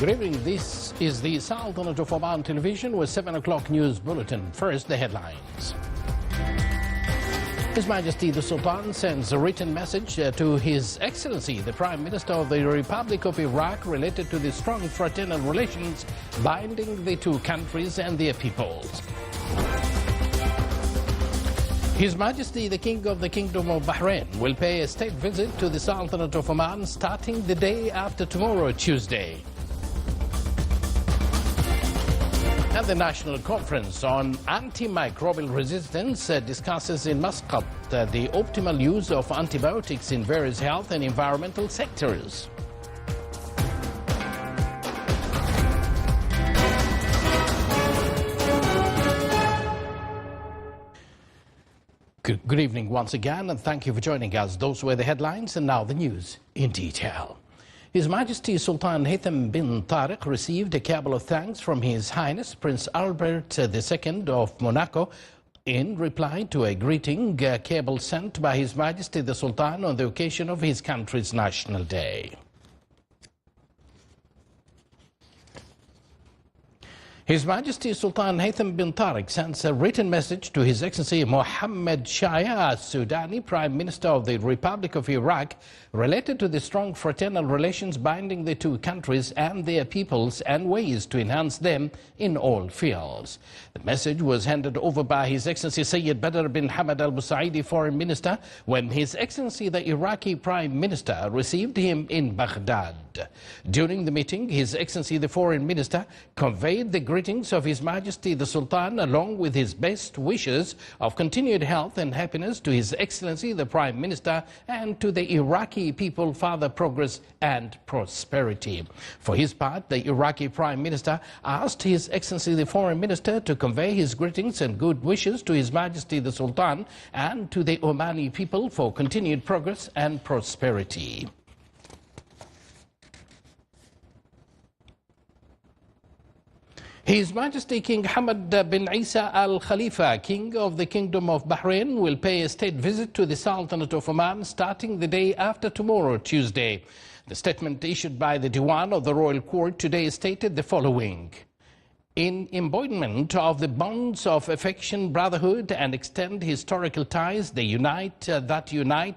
Good evening. This is the Sultanate of Oman television with 7 o'clock news bulletin. First, the headlines. His Majesty the Sultan sends a written message to His Excellency the Prime Minister of the Republic of Iraq related to the strong fraternal relations binding the two countries and their peoples. His Majesty the King of the Kingdom of Bahrain will pay a state visit to the Sultanate of Oman starting the day after tomorrow, Tuesday. And the National Conference on Antimicrobial Resistance discusses in Muscat the optimal use of antibiotics in various health and environmental sectors. Good evening once again, and thank you for joining us. Those were the headlines, and now the news in detail. His Majesty Sultan Haytham bin Tariq received a cabal of thanks from His Highness Prince Albert II of Monaco in reply to a greeting cable sent by His Majesty the Sultan on the occasion of his country's National Day. His Majesty Sultan Haytham bin Tariq sends a written message to His Excellency Mohammed Shia al-Sudani, Prime Minister of the Republic of Iraq, related to the strong fraternal relations binding the two countries and their peoples and ways to enhance them in all fields. The message was handed over by His Excellency Sayyid Badr bin Hamad al-Busaidi, Foreign Minister, when His Excellency the Iraqi Prime Minister received him in Baghdad. During the meeting, His Excellency the Foreign Minister conveyed the greetings of His Majesty the Sultan along with his best wishes of continued health and happiness to His Excellency the Prime Minister and to the Iraqi people, further progress and prosperity. For his part, the Iraqi Prime Minister asked His Excellency the Foreign Minister to convey his greetings and good wishes to His Majesty the Sultan and to the Omani people for continued progress and prosperity. His Majesty King Hamad bin Isa Al Khalifa, King of the Kingdom of Bahrain, will pay a state visit to the Sultanate of Oman starting the day after tomorrow, Tuesday. The statement issued by the Diwan of the Royal Court today stated the following. In embodiment of the bonds of affection, brotherhood, and extend historical ties that unite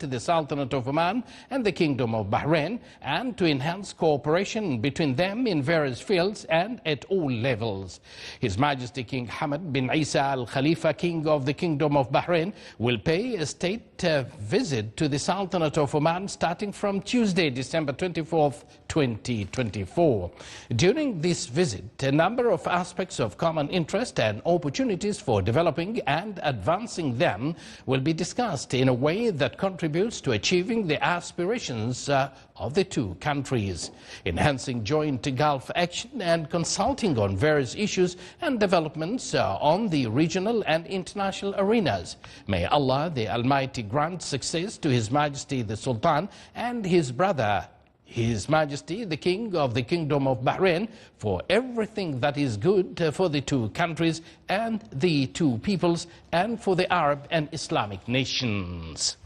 the Sultanate of Oman and the Kingdom of Bahrain, and to enhance cooperation between them in various fields and at all levels. His Majesty King Hamad bin Isa Al Khalifa, King of the Kingdom of Bahrain, will pay a state visit to the Sultanate of Oman starting from Tuesday, December 24th, 2024. During this visit, a number of aspects of common interest and opportunities for developing and advancing them will be discussed in a way that contributes to achieving the aspirations of the two countries, enhancing joint Gulf action and consulting on various issues and developments on the regional and international arenas. May Allah the Almighty grant success to His Majesty the Sultan and his brother His Majesty the King of the Kingdom of Bahrain for everything that is good for the two countries and the two peoples and for the Arab and Islamic nations.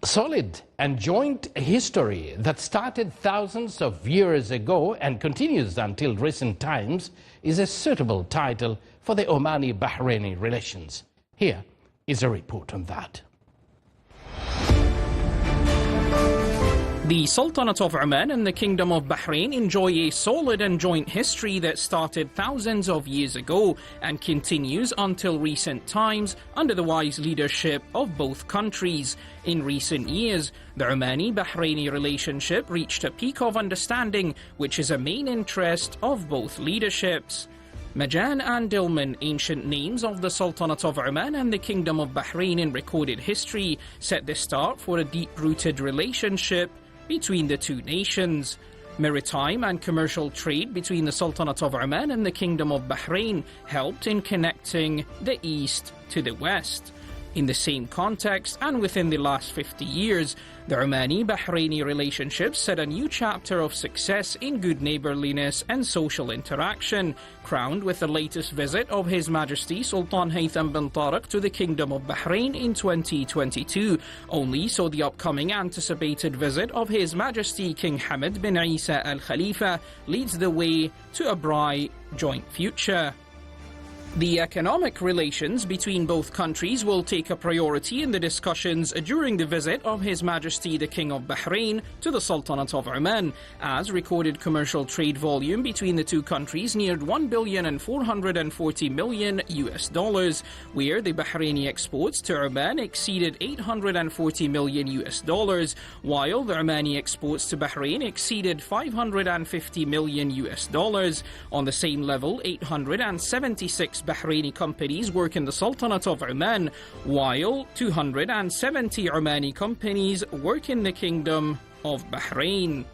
Solid and joint history that started thousands of years ago and continues until recent times is a suitable title for the Omani-Bahraini relations. Here is a report on that. The Sultanate of Oman and the Kingdom of Bahrain enjoy a solid and joint history that started thousands of years ago and continues until recent times under the wise leadership of both countries. In recent years, the Omani-Bahraini relationship reached a peak of understanding, which is a main interest of both leaderships. Majan and Dilman, ancient names of the Sultanate of Oman and the Kingdom of Bahrain in recorded history, set the start for a deep-rooted relationship between the two nations. Maritime and commercial trade between the Sultanate of Oman and the Kingdom of Bahrain helped in connecting the east to the west. In the same context and within the last 50 years, the Omani-Bahraini relationship set a new chapter of success in good neighbourliness and social interaction, crowned with the latest visit of His Majesty Sultan Haytham bin Tariq to the Kingdom of Bahrain in 2022, only so the upcoming anticipated visit of His Majesty King Hamad bin Isa Al Khalifa leads the way to a bright joint future. The economic relations between both countries will take a priority in the discussions during the visit of His Majesty the King of Bahrain to the Sultanate of Oman, as recorded commercial trade volume between the two countries neared $1,440,000,000 US, where the Bahraini exports to Oman exceeded $840 million US, while the Omani exports to Bahrain exceeded $550 million US. On the same level, 876 Bahraini companies work in the Sultanate of Oman, while 270 Omani companies work in the Kingdom of Bahrain.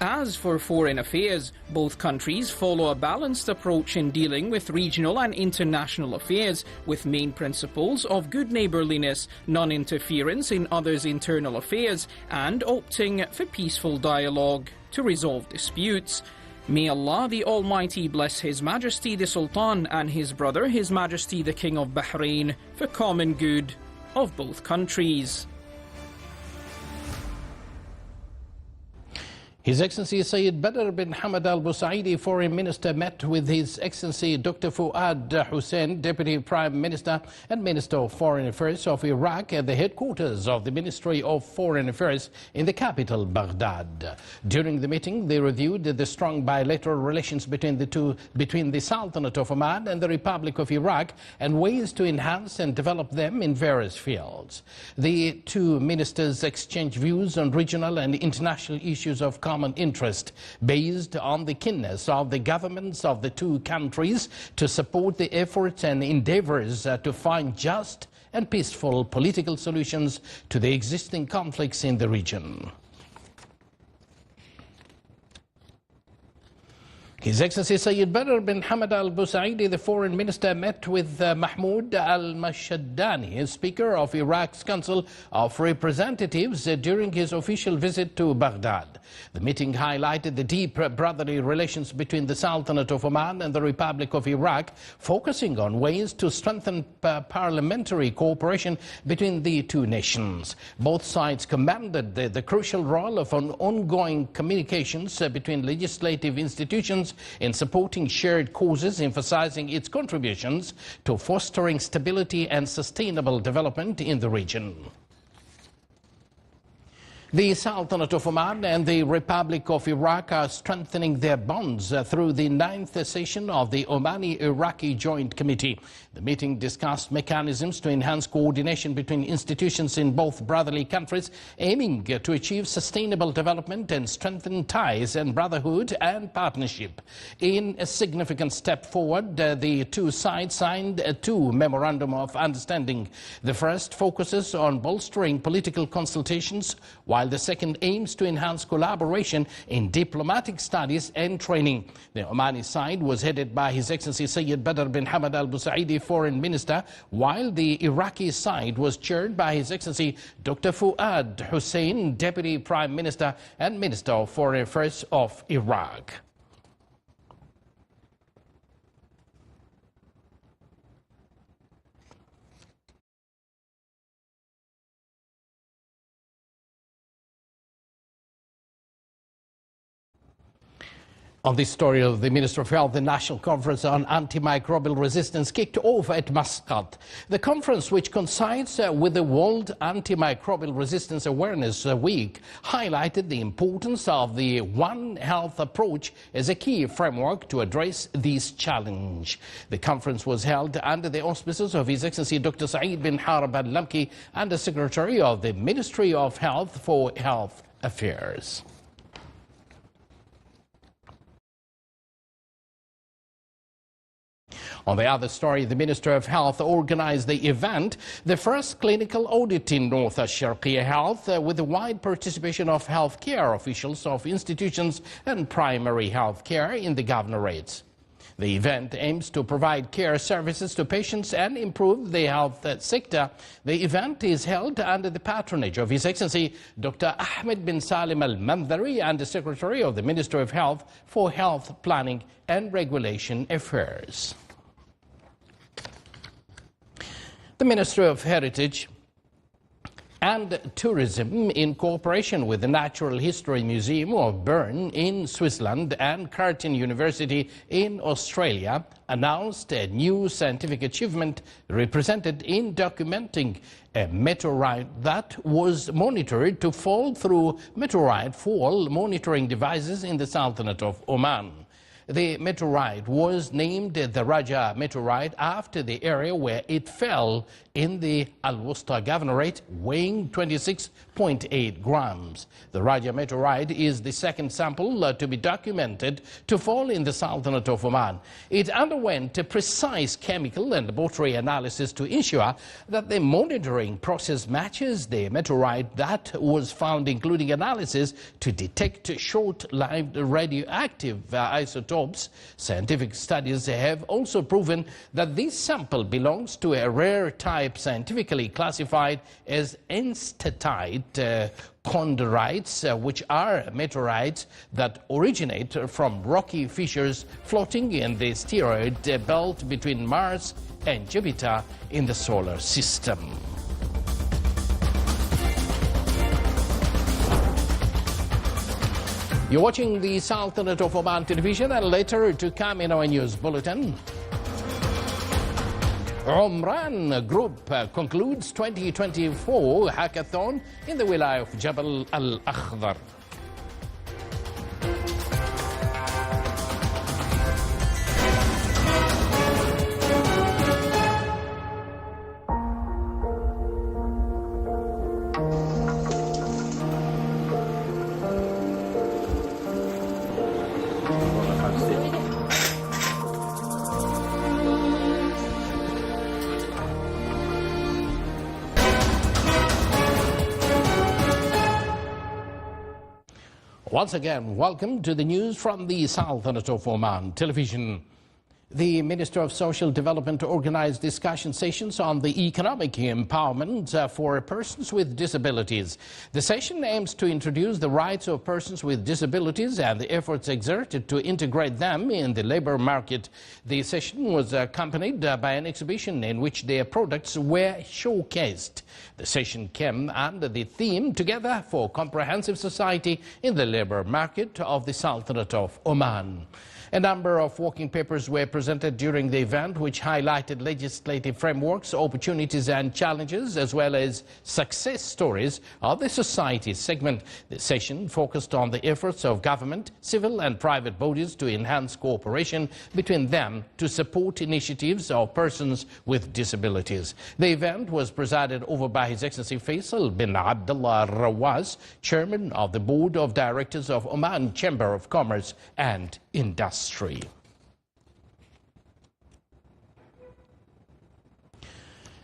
As for foreign affairs, both countries follow a balanced approach in dealing with regional and international affairs, with main principles of good neighbourliness, non-interference in others' internal affairs, and opting for peaceful dialogue to resolve disputes. May Allah the Almighty bless His Majesty the Sultan and his brother His Majesty the King of Bahrain for common good of both countries. His Excellency Sayyid Badr bin Hamad Al Busaidi, Foreign Minister, met with His Excellency Dr. Fuad Hussein, Deputy Prime Minister and Minister of Foreign Affairs of Iraq, at the headquarters of the Ministry of Foreign Affairs in the capital, Baghdad. During the meeting, they reviewed the strong bilateral relations between the Sultanate of Oman and the Republic of Iraq and ways to enhance and develop them in various fields. The two ministers exchanged views on regional and international issues of common interest, based on the keenness of the governments of the two countries to support the efforts and endeavors to find just and peaceful political solutions to the existing conflicts in the region. His Excellency Sayyid Badr bin Hamad Al Busaidi, the Foreign Minister, met with Mahmoud Al Mashadani, Speaker of Iraq's Council of Representatives, during his official visit to Baghdad. The meeting highlighted the deep brotherly relations between the Sultanate of Oman and the Republic of Iraq, focusing on ways to strengthen parliamentary cooperation between the two nations. Both sides commended the crucial role of ongoing communications between legislative institutions in supporting shared causes, emphasizing its contributions to fostering stability and sustainable development in the region. The Sultanate of Oman and the Republic of Iraq are strengthening their bonds through the 9th session of the Omani-Iraqi Joint Committee. The meeting discussed mechanisms to enhance coordination between institutions in both brotherly countries, aiming to achieve sustainable development and strengthen ties and brotherhood and partnership. In a significant step forward, the two sides signed two memorandum of understanding. The first focuses on bolstering political consultations, while the second aims to enhance collaboration in diplomatic studies and training. The Omani side was headed by His Excellency Sayyid Badr bin Hamad Al Busaidi, Foreign Minister, while the Iraqi side was chaired by His Excellency Dr. Fuad Hussein, Deputy Prime Minister and Minister of Foreign Affairs of Iraq. On this story of the Minister of Health, the National Conference on Antimicrobial Resistance kicked off at Muscat. The conference, which coincides with the World Antimicrobial Resistance Awareness Week, highlighted the importance of the One Health approach as a key framework to address this challenge. The conference was held under the auspices of His Excellency Dr. Saeed bin Harb al-Lamki, Under Secretary of the Ministry of Health for Health Affairs. On the other story, the Minister of Health organized the event, the first clinical audit in North Sharqiya Health, with the wide participation of healthcare officials of institutions and primary health care in the governorates. The event aims to provide care services to patients and improve the health sector. The event is held under the patronage of His Excellency Dr. Ahmed bin Salim Al-Mandhari and the Secretary of the Ministry of Health for Health Planning and Regulation Affairs. The Ministry of Heritage and Tourism, in cooperation with the Natural History Museum of Bern in Switzerland and Curtin University in Australia, announced a new scientific achievement represented in documenting a meteorite that was monitored to fall through meteorite fall monitoring devices in the Sultanate of Oman. The meteorite was named the Raja meteorite after the area where it fell in the Al-Wusta Governorate, weighing 26.8 grams. The Raja meteorite is the second sample to be documented to fall in the Sultanate of Oman. It underwent a precise chemical and laboratory analysis to ensure that the monitoring process matches the meteorite that was found, including analysis to detect short-lived radioactive isotopes. Scientific studies have also proven that this sample belongs to a rare type scientifically classified as enstatite chondrites, which are meteorites that originate from rocky fissures floating in the asteroid belt between Mars and Jupiter in the solar system. You're watching the Sultanate of Oman television, and later to come in our news bulletin. Umran Group concludes 2024 hackathon in the Wilaya of Jabal Al-Akhdar. Once again, welcome to the news from the Sultanate of Oman television. The Minister of Social Development organized discussion sessions on the economic empowerment for persons with disabilities. The session aims to introduce the rights of persons with disabilities and the efforts exerted to integrate them in the labor market. The session was accompanied by an exhibition in which their products were showcased. The session came under the theme Together for Comprehensive Society in the Labor Market of the Sultanate of Oman. A number of working papers were presented during the event, which highlighted legislative frameworks, opportunities and challenges, as well as success stories of the society segment. The session focused on the efforts of government, civil and private bodies to enhance cooperation between them to support initiatives of persons with disabilities. The event was presided over by His Excellency Faisal bin Abdullah Rawaz, Chairman of the Board of Directors of Oman Chamber of Commerce and Industry.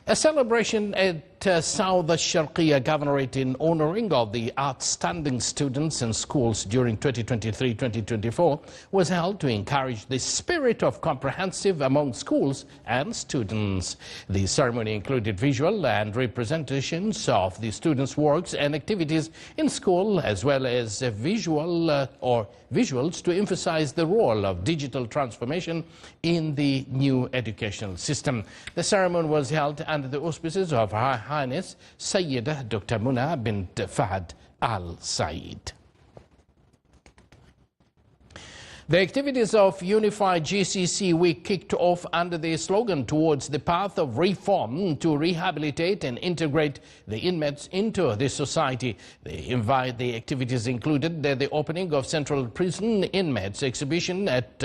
A celebration at South Sharqiya Governorate in honoring of the outstanding students in schools during 2023-2024 was held to encourage the spirit of comprehensive among schools and students. The ceremony included visual and representations of the students' works and activities in school, as well as visuals to emphasize the role of digital transformation in the new educational system. The ceremony was held under the auspices of Her Highness Sayyidah Dr. Muna bint Fahd Al Said. The activities of Unified GCC Week kicked off under the slogan Towards the Path of Reform to rehabilitate and integrate the inmates into the society. The activities included the opening of Central Prison Inmates exhibition at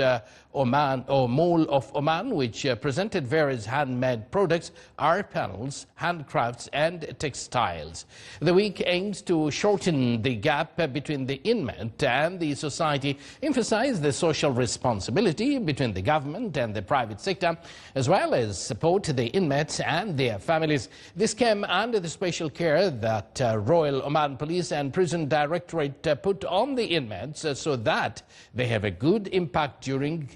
Oman, or Mall of Oman, which presented various handmade products, art panels, handcrafts and textiles. The week aims to shorten the gap between the inmate and the society, emphasize the social responsibility between the government and the private sector, as well as support the inmates and their families. This came under the special care that Royal Oman Police and Prison Directorate put on the inmates so that they have a good impact during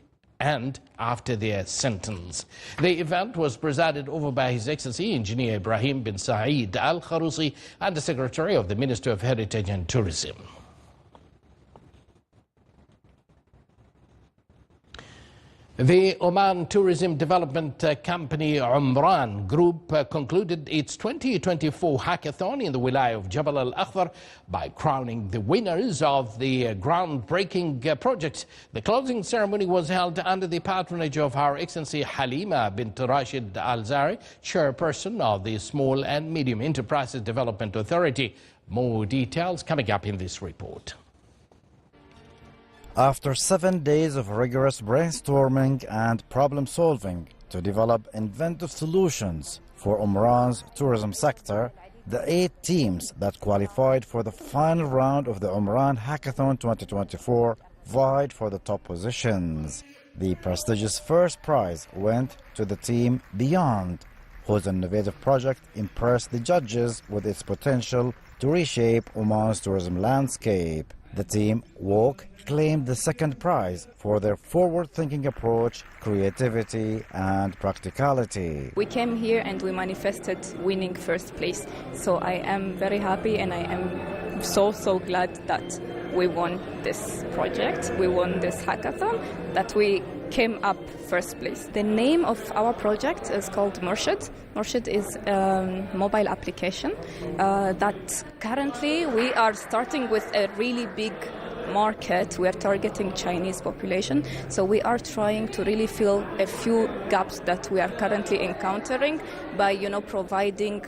and after their sentence. The event was presided over by His Excellency Engineer Ibrahim bin Saeed Al Kharousi, Under Secretary of the Ministry of Heritage and Tourism. The Oman Tourism Development Company Umran Group concluded its 2024 hackathon in the Wilaya of Jabal Al-Akhdar by crowning the winners of the groundbreaking project. The closing ceremony was held under the patronage of Her Excellency Halima bint Rashid Al-Zari, chairperson of the Small and Medium Enterprises Development Authority. More details coming up in this report. After 7 days of rigorous brainstorming and problem solving to develop inventive solutions for Umran's tourism sector, the 8 teams that qualified for the final round of the Umran Hackathon 2024 vied for the top positions. The prestigious first prize went to the team Beyond, whose innovative project impressed the judges with its potential to reshape Oman's tourism landscape. The team Walk claimed the second prize for their forward-thinking approach, creativity and practicality. We came here and we manifested winning first place. So I am very happy and I am so glad that we won this project, we won this hackathon, that we came up first place. The name of our project is called Murshid. Murshid is a mobile application that currently we are starting with a really big market. We are targeting Chinese population, so we are trying to really fill a few gaps that we are currently encountering by providing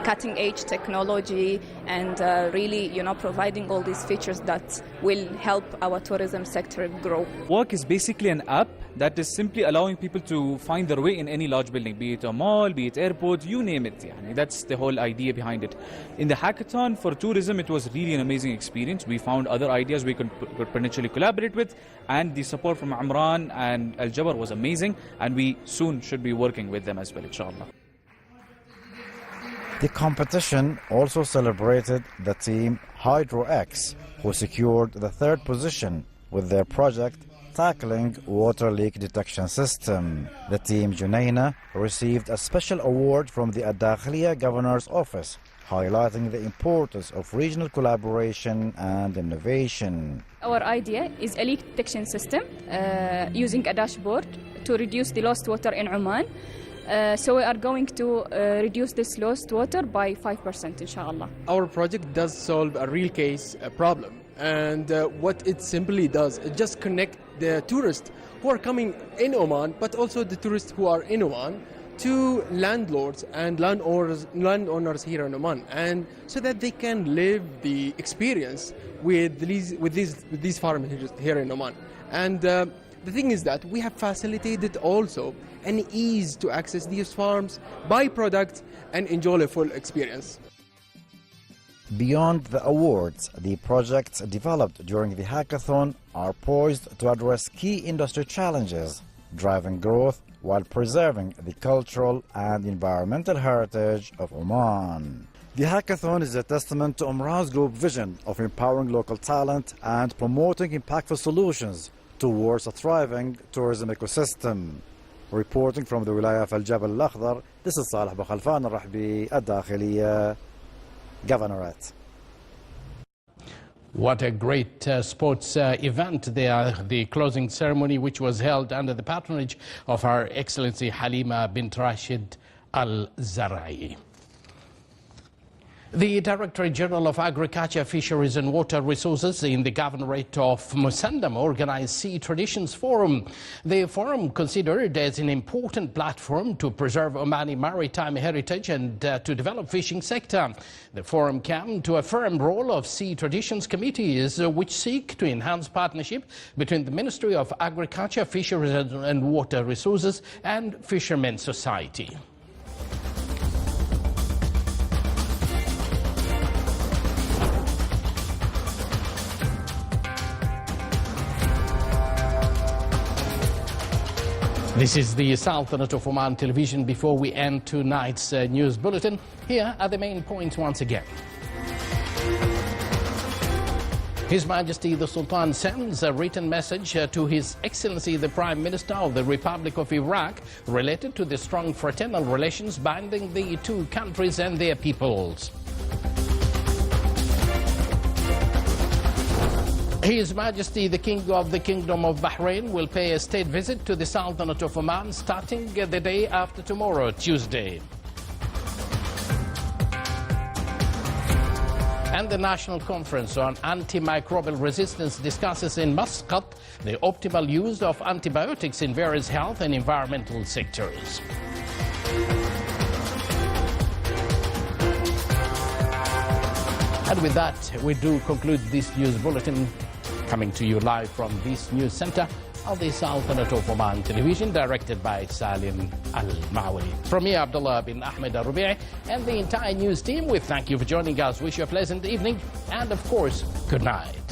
cutting-edge technology and really providing all these features that will help our tourism sector grow. Walk is basically an app that is simply allowing people to find their way in any large building, be it a mall, be it airport, you name it. That's the whole idea behind it. In the hackathon for tourism, it was really an amazing experience. We found other ideas we could potentially collaborate with, and the support from Umran and Al Jabar was amazing, and we soon should be working with them as well, inshallah. The competition also celebrated the team HydroX, who secured the third position with their project tackling water leak detection system. The team Junaina received a special award from the Ad-Dakhiliya Governor's Office, highlighting the importance of regional collaboration and innovation. Our idea is a leak detection system using a dashboard to reduce the lost water in Oman. So we are going to reduce this lost water by 5%, inshallah. Our project does solve a real case problem. And what it simply does, it just connect the tourists who are coming in Oman, but also the tourists who are in Oman, to landlords and landowners here in Oman, and so that they can live the experience with these farmers here in Oman. And the thing is that we have facilitated also an ease to access these farms, buy products, and enjoy a full experience. Beyond the awards, the projects developed during the hackathon are poised to address key industry challenges, driving growth while preserving the cultural and environmental heritage of Oman. The hackathon is a testament to Umran's group vision of empowering local talent and promoting impactful solutions towards a thriving tourism ecosystem. Reporting from the Wilaya of Al Jabal Al-Akhdar, this is Salih Bukhalfan Al-Rahbi, Ad-Dakhiliya Governorate. What a great sports event there, the closing ceremony, which was held under the patronage of Her Excellency Halima bint Rashid Al-Zari. The Directorate General of Agriculture, Fisheries and Water Resources in the Governorate of Musandam organized Sea Traditions Forum. The forum considered as an important platform to preserve Omani maritime heritage and to develop fishing sector. The forum came to a firm role of Sea Traditions committees which seek to enhance partnership between the Ministry of Agriculture, Fisheries and Water Resources and Fishermen's Society. This is the Sultanate of Oman television. Before we end tonight's news bulletin, here are the main points once again. His Majesty the Sultan sends a written message to His Excellency the Prime Minister of the Republic of Iraq related to the strong fraternal relations binding the two countries and their peoples. His Majesty the King of the Kingdom of Bahrain will pay a state visit to the Sultanate of Oman starting the day after tomorrow, Tuesday. And the National Conference on Antimicrobial Resistance discusses in Muscat the optimal use of antibiotics in various health and environmental sectors. And with that, we do conclude this news bulletin, coming to you live from this news center of the Sultanate of Oman Television, directed by Salim Al-Mawi. From me, Abdullah bin Ahmed Al-Rubi'i, and the entire news team, we thank you for joining us. Wish you a pleasant evening, and of course, good night.